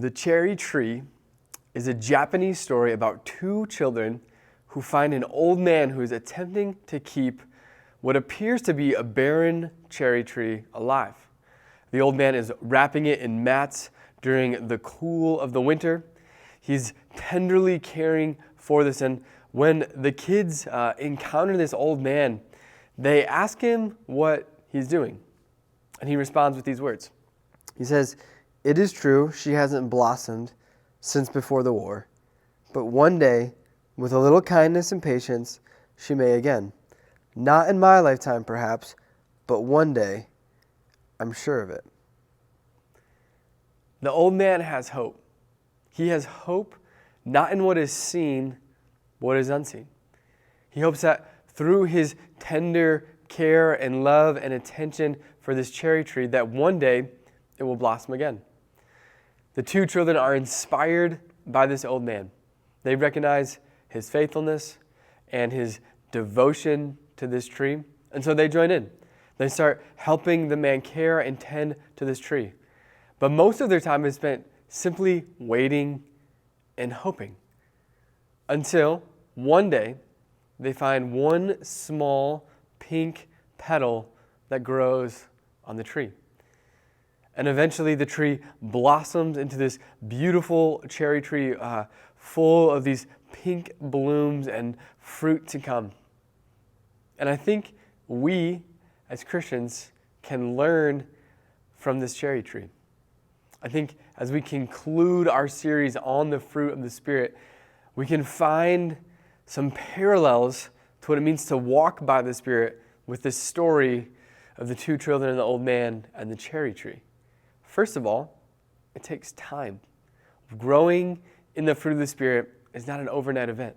The Cherry Tree is a Japanese story about two children who find an old man who is attempting to keep what appears to be a barren cherry tree alive. The old man is wrapping it in mats during the cool of the winter. He's tenderly caring for this, and when the kids encounter this old man, they ask him what he's doing. And he responds with these words. He says, "It is true, she hasn't blossomed since before the war, but one day, with a little kindness and patience, she may again. Not in my lifetime, perhaps, but one day, I'm sure of it." The old man has hope. He has hope not in what is seen, but what is unseen. He hopes that through his tender care and love and attention for this cherry tree, that one day it will blossom again. The two children are inspired by this old man. They recognize his faithfulness and his devotion to this tree, and so they join in. They start helping the man care and tend to this tree. But most of their time is spent simply waiting and hoping, until one day they find one small pink petal that grows on the tree. And eventually the tree blossoms into this beautiful cherry tree full of these pink blooms and fruit to come. And I think we, as Christians, can learn from this cherry tree. I think as we conclude our series on the fruit of the Spirit, we can find some parallels to what it means to walk by the Spirit with this story of the two children and the old man and the cherry tree. First of all, it takes time. Growing in the fruit of the Spirit is not an overnight event.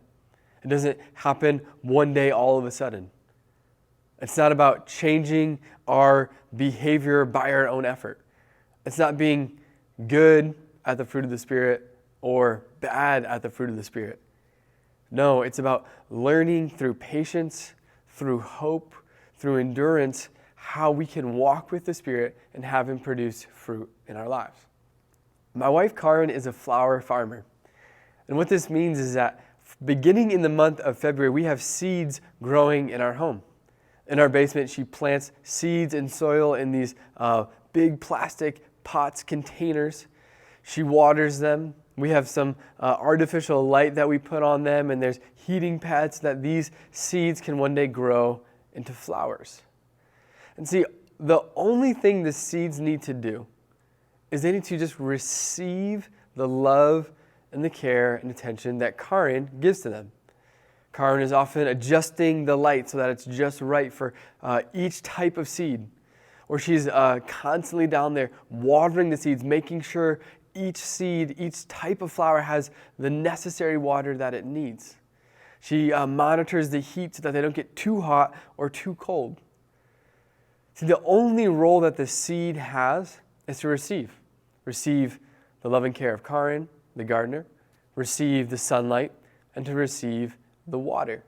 It doesn't happen one day all of a sudden. It's not about changing our behavior by our own effort. It's not being good at the fruit of the Spirit or bad at the fruit of the Spirit. No, it's about learning through patience, through hope, through endurance, how we can walk with the Spirit and have Him produce fruit in our lives. My wife, Karen, is a flower farmer. And what this means is that beginning in the month of February, we have seeds growing in our home. In our basement, she plants seeds and soil in these big plastic pots, containers. She waters them. We have some artificial light that we put on them, and there's heating pads so that these seeds can one day grow into flowers. And see, the only thing the seeds need to do is they need to just receive the love and the care and attention that Karen gives to them. Karen is often adjusting the light so that it's just right for each type of seed. Or she's constantly down there watering the seeds, making sure each seed, each type of flower has the necessary water that it needs. She monitors the heat so that they don't get too hot or too cold. See, the only role that the seed has is to receive. Receive the love and care of Karen, the gardener, receive the sunlight, and to receive the water.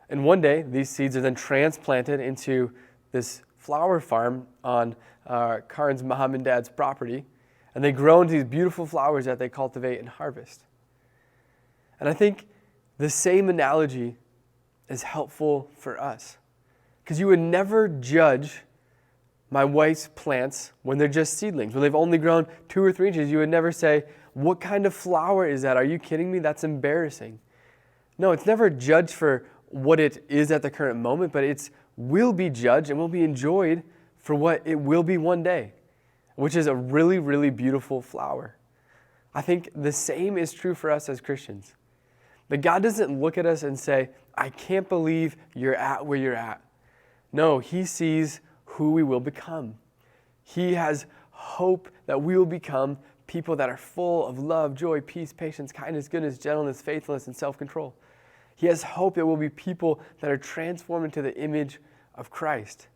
And one day, these seeds are then transplanted into this flower farm on Karen's mom and dad's property, and they grow into these beautiful flowers that they cultivate and harvest. And I think the same analogy is helpful for us. Because you would never judge my wife's plants when they're just seedlings. When they've only grown 2 or 3 inches, you would never say, "What kind of flower is that? Are you kidding me? That's embarrassing." No, it's never judged for what it is at the current moment, but it will be judged and will be enjoyed for what it will be one day, which is a really, really beautiful flower. I think the same is true for us as Christians. But God doesn't look at us and say, "I can't believe you're at where you're at." No, He sees who we will become. He has hope that we will become people that are full of love, joy, peace, patience, kindness, goodness, gentleness, faithfulness, and self-control. He has hope that we'll be people that are transformed into the image of Christ.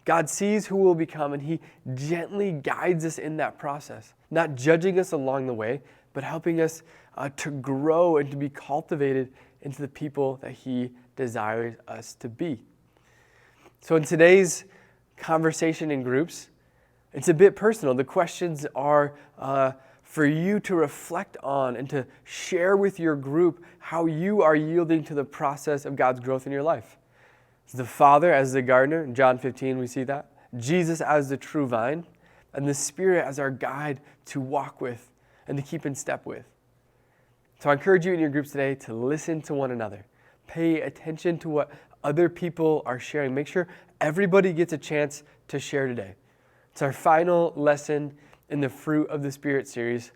God sees who we'll become, and He gently guides us in that process, not judging us along the way, but helping us to grow and to be cultivated into the people that He desires us to be. So in today's conversation in groups, it's a bit personal. The questions are for you to reflect on and to share with your group how you are yielding to the process of God's growth in your life. The Father as the gardener, in John 15 we see that, Jesus as the true vine, and the Spirit as our guide to walk with and to keep in step with. So I encourage you in your groups today to listen to one another. Pay attention to what other people are sharing. Make sure everybody gets a chance to share today. It's our final lesson in the Fruit of the Spirit series,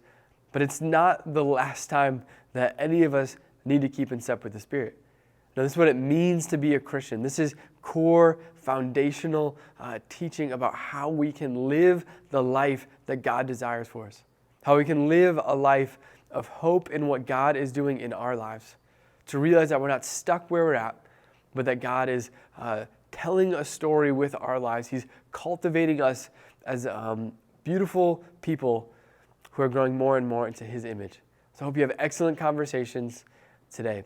but it's not the last time that any of us need to keep in step with the Spirit. Now, this is what it means to be a Christian. This is core, foundational teaching about how we can live the life that God desires for us. How we can live a life of hope in what God is doing in our lives. To realize that we're not stuck where we're at, but that God is telling a story with our lives. He's cultivating us as beautiful people who are growing more and more into His image. So I hope you have excellent conversations today.